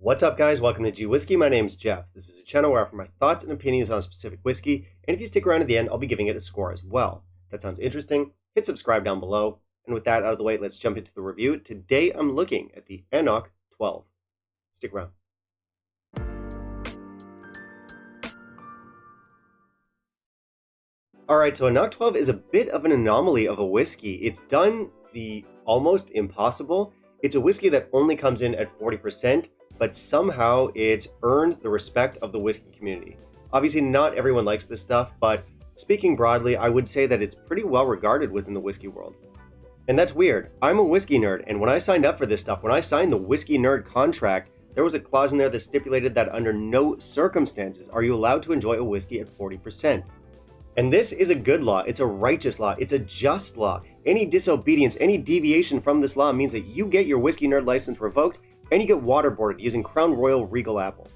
What's up, guys? Welcome to Gwhisky. My name's Jeff. This is a channel where I offer my thoughts and opinions on a specific whiskey, and if you stick around to the end, I'll be giving it a score as well. If that sounds interesting, hit subscribe down below. And with that out of the way, let's jump into the review. Today, I'm looking at the AnCnoc 12. Stick around. Alright, so AnCnoc 12 is a bit of an anomaly of a whiskey. It's done the almost impossible. It's a whiskey that only comes in at 40%, but somehow it's earned the respect of the whiskey community. Obviously, not everyone likes this stuff, but speaking broadly, I would say that it's pretty well regarded within the whiskey world. And that's weird. I'm a whiskey nerd, and when I signed up for this stuff, when I signed the whiskey nerd contract, there was a clause in there that stipulated that under no circumstances are you allowed to enjoy a whiskey at 40%. And this is a good law. It's a righteous law. It's a just law. Any disobedience, any deviation from this law means that you get your whiskey nerd license revoked and you get waterboarded using Crown Royal Regal Apple.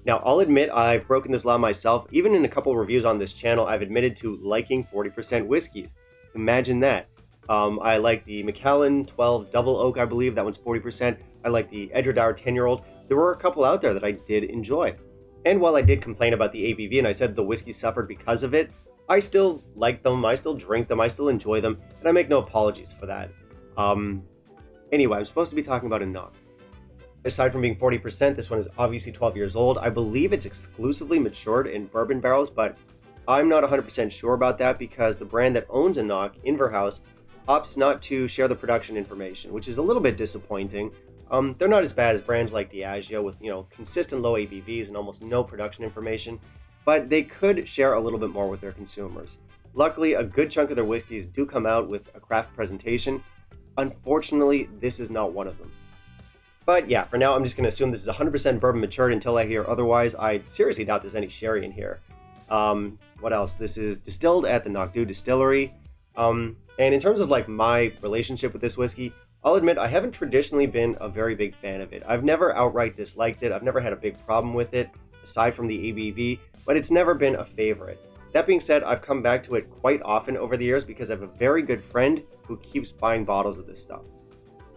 Now, I'll admit I've broken this law myself. Even in a couple of reviews on this channel, I've admitted to liking 40% whiskeys. Imagine that. I like the Macallan 12 Double Oak, I believe. That one's 40%. I like the Edgedour 10-year-old. There were a couple out there that I did enjoy. And while I did complain about the ABV and I said the whiskey suffered because of it, I still like them, I still drink them, I still enjoy them, and I make no apologies for that. Anyway, I'm supposed to be talking about AnCnoc. Aside from being 40%, this one is obviously 12 years old. I believe it's exclusively matured in bourbon barrels, but I'm not 100% sure about that because the brand that owns AnCnoc, Inverhouse, opts not to share the production information, which is a little bit disappointing. They're not as bad as brands like Diageo with, consistent low ABVs and almost no production information, but they could share a little bit more with their consumers. Luckily, a good chunk of their whiskeys do come out with a craft presentation. Unfortunately, this is not one of them. But yeah, for now, I'm just going to assume this is 100% bourbon matured until I hear otherwise. I seriously doubt there's any sherry in here. What else? This is distilled at the Knockdu distillery. And in terms of my relationship with this whiskey, I'll admit I haven't traditionally been a very big fan of it. I've never outright disliked it. I've never had a big problem with it, aside from the ABV, but it's never been a favorite. That being said, I've come back to it quite often over the years because I have a very good friend who keeps buying bottles of this stuff.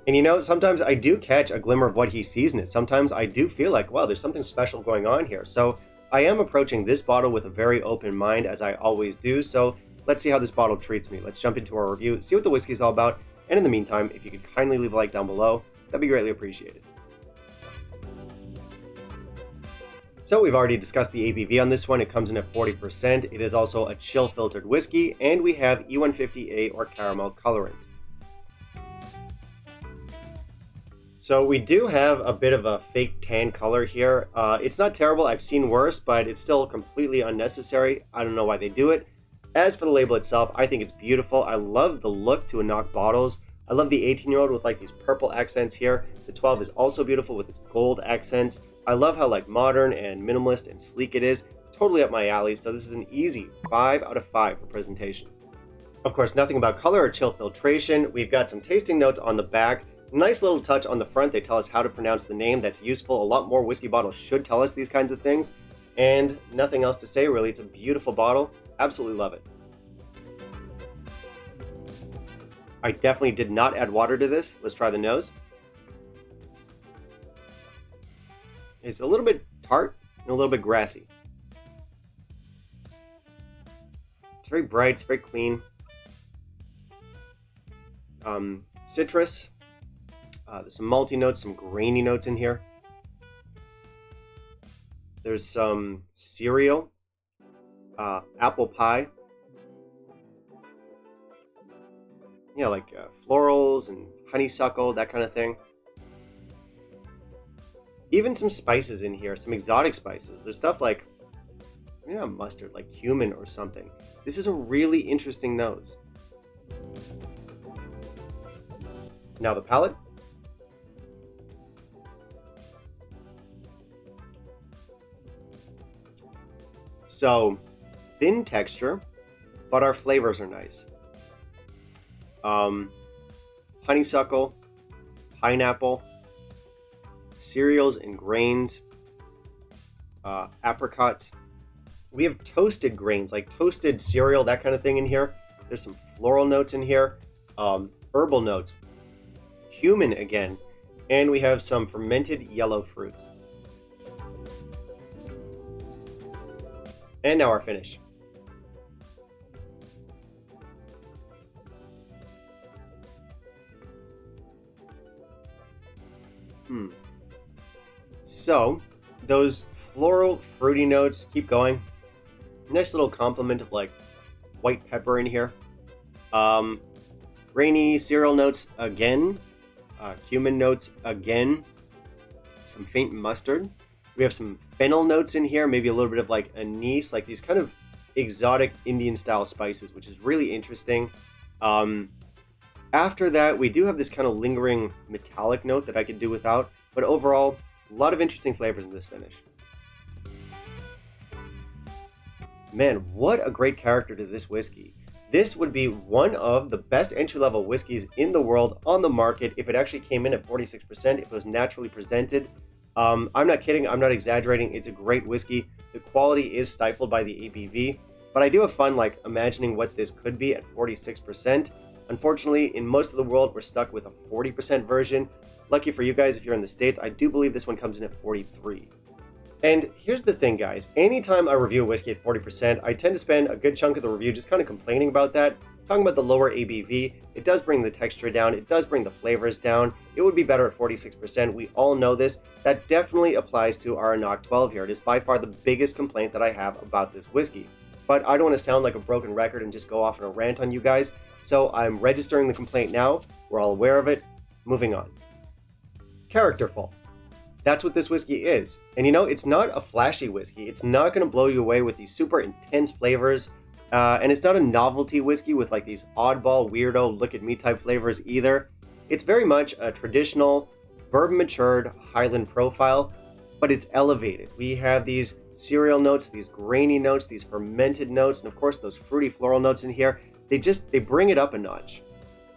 And sometimes I do catch a glimmer of what he sees in it. Sometimes I do feel like, wow, there's something special going on here. So I am approaching this bottle with a very open mind, as I always do. So let's see how this bottle treats me. Let's jump into our review, see what the whiskey is all about. And in the meantime, if you could kindly leave a like down below, that'd be greatly appreciated. So we've already discussed the ABV on this one. It comes in at 40%. It is also a chill filtered whiskey, and we have E150A or caramel colorant. So we do have a bit of a fake tan color here. It's not terrible. I've seen worse, but it's still completely unnecessary. I don't know why they do it. As for the label itself, I think it's beautiful. I love the look to AnCnoc bottles. I love the 18-year-old with these purple accents here. The 12 is also beautiful with its gold accents. I love how modern and minimalist and sleek it is. Totally up my alley, so this is an easy 5 out of 5 for presentation. Of course, nothing about color or chill filtration. We've got some tasting notes on the back. Nice little touch on the front. They tell us how to pronounce the name. That's useful. A lot more whiskey bottles should tell us these kinds of things. And nothing else to say, really. It's a beautiful bottle. Absolutely love it. I definitely did not add water to this. Let's try the nose. It's a little bit tart and a little bit grassy. It's very bright. It's very clean. Citrus. There's some malty notes, some grainy notes in here. There's some cereal, apple pie. Yeah, florals and honeysuckle, that kind of thing. Even some spices in here, some exotic spices. There's stuff like, mustard, like cumin or something. This is a really interesting nose. Now the palate. So, thin texture, but our flavors are nice. Honeysuckle, pineapple, cereals and grains, apricots. We have toasted grains, like toasted cereal, that kind of thing in here. There's some floral notes in here, herbal notes, cumin again, And we have some fermented yellow fruits. And now our finish. So, those floral, fruity notes keep going. Nice little complement of like white pepper in here. Grainy cereal notes again. Cumin notes again. Some faint mustard. We have some fennel notes in here, maybe a little bit of like anise, like these kind of exotic Indian style spices, which is really interesting. After that, we do have this kind of lingering metallic note that I could do without, but overall, a lot of interesting flavors in this finish. Man, what a great character to this whiskey. This would be one of the best entry-level whiskeys in the world on the market if it actually came in at 46%, if it was naturally presented. I'm not kidding, I'm not exaggerating, it's a great whiskey. The quality is stifled by the ABV, but I do have fun like imagining what this could be at 46%. Unfortunately, in most of the world, we're stuck with a 40% version. Lucky for you guys, if you're in the States, I do believe this one comes in at 43. And here's the thing, guys. Anytime I review a whiskey at 40%, I tend to spend a good chunk of the review just kind of complaining about that, talking about the lower ABV. It does bring the texture down. It does bring the flavors down. It would be better at 46%. We all know this. That definitely applies to our AnCnoc 12 here. It is by far the biggest complaint that I have about this whiskey. But I don't want to sound like a broken record and just go off on a rant on you guys. So I'm registering the complaint now. We're all aware of it. Moving on. Characterful. That's what this whiskey is. And you know, it's not a flashy whiskey. It's not going to blow you away with these super intense flavors. And it's not a novelty whiskey with like these oddball, weirdo, look at me type flavors either. It's very much a traditional, bourbon matured Highland profile, but it's elevated. We have these cereal notes, these grainy notes, these fermented notes, and of course those fruity floral notes in here. They bring it up a notch.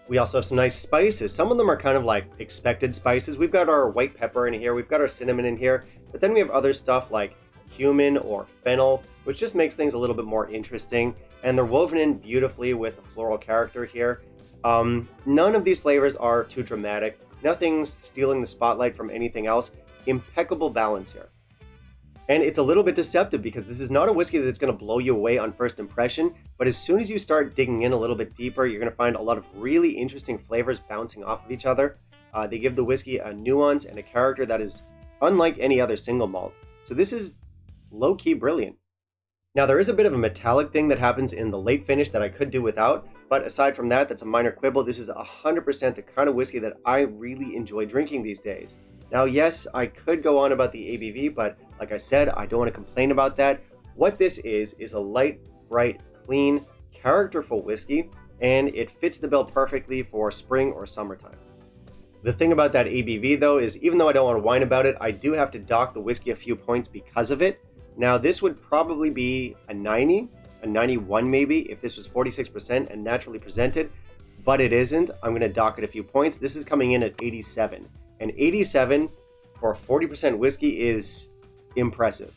We also have some nice spices. Some of them are kind of like expected spices. We've got our white pepper in here. We've got our cinnamon in here. But then we have other stuff like cumin or fennel, which just makes things a little bit more interesting. And they're woven in beautifully with the floral character here. None of these flavors are too dramatic. Nothing's stealing the spotlight from anything else. Impeccable balance here. And it's a little bit deceptive because this is not a whiskey that's going to blow you away on first impression, but as soon as you start digging in a little bit deeper, you're going to find a lot of really interesting flavors bouncing off of each other. They give the whiskey a nuance and a character that is unlike any other single malt. So this is low-key brilliant. Now there is a bit of a metallic thing that happens in the late finish that I could do without, but aside from that, that's a minor quibble. This is 100% the kind of whiskey that I really enjoy drinking these days. Now, yes, I could go on about the ABV, but like I said, I don't want to complain about that. What this is a light, bright, clean, characterful whiskey, and it fits the bill perfectly for spring or summertime. The thing about that ABV, though, is even though I don't want to whine about it, I do have to dock the whiskey a few points because of it. Now, this would probably be a 90, a 91 maybe, if this was 46% and naturally presented, but it isn't. I'm going to dock it a few points. This is coming in at 87. And 87 for a 40% whiskey is impressive.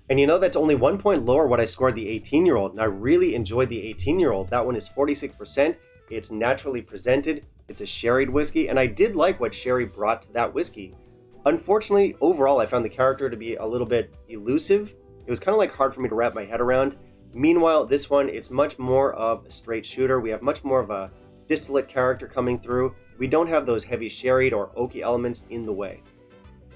And you know, that's only 1 point lower what I scored the 18-year-old. And I really enjoyed the 18-year-old. That one is 46%. It's naturally presented. It's a sherried whiskey. And I did like what sherry brought to that whiskey. Unfortunately, overall, I found the character to be a little bit elusive. It was kind of like hard for me to wrap my head around. Meanwhile, this one, it's much more of a straight shooter. We have much more of a distillate character coming through. We don't have those heavy sherried or oaky elements in the way.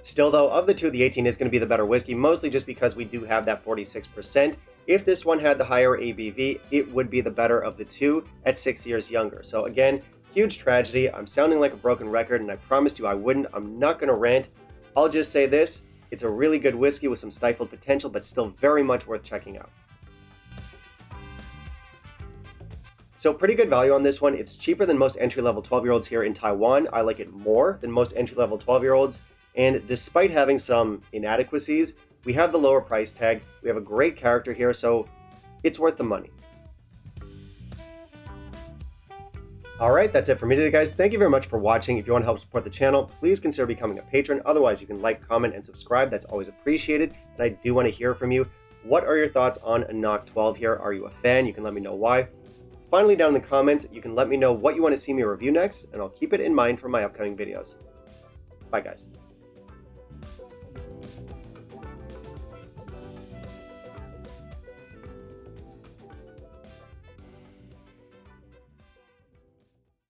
Still though, of the two, the 18 is going to be the better whiskey, mostly just because we do have that 46%. If this one had the higher ABV, it would be the better of the two at 6 years younger. So again, huge tragedy. I'm sounding like a broken record, and I promised you I wouldn't. I'm not going to rant. I'll just say this. It's a really good whiskey with some stifled potential, but still very much worth checking out. So pretty good value on this one. It's cheaper than most entry-level 12-year-olds here in Taiwan. I like it more than most entry-level 12-year-olds. And despite having some inadequacies, we have the lower price tag. We have a great character here, so it's worth the money. Alright, that's it for me today, guys. Thank you very much for watching. If you want to help support the channel, please consider becoming a patron. Otherwise, you can like, comment, and subscribe. That's always appreciated. And I do want to hear from you. What are your thoughts on AnCnoc 12 here? Are you a fan? You can let me know why. Finally, down in the comments, you can let me know what you want to see me review next, and I'll keep it in mind for my upcoming videos. Bye, guys.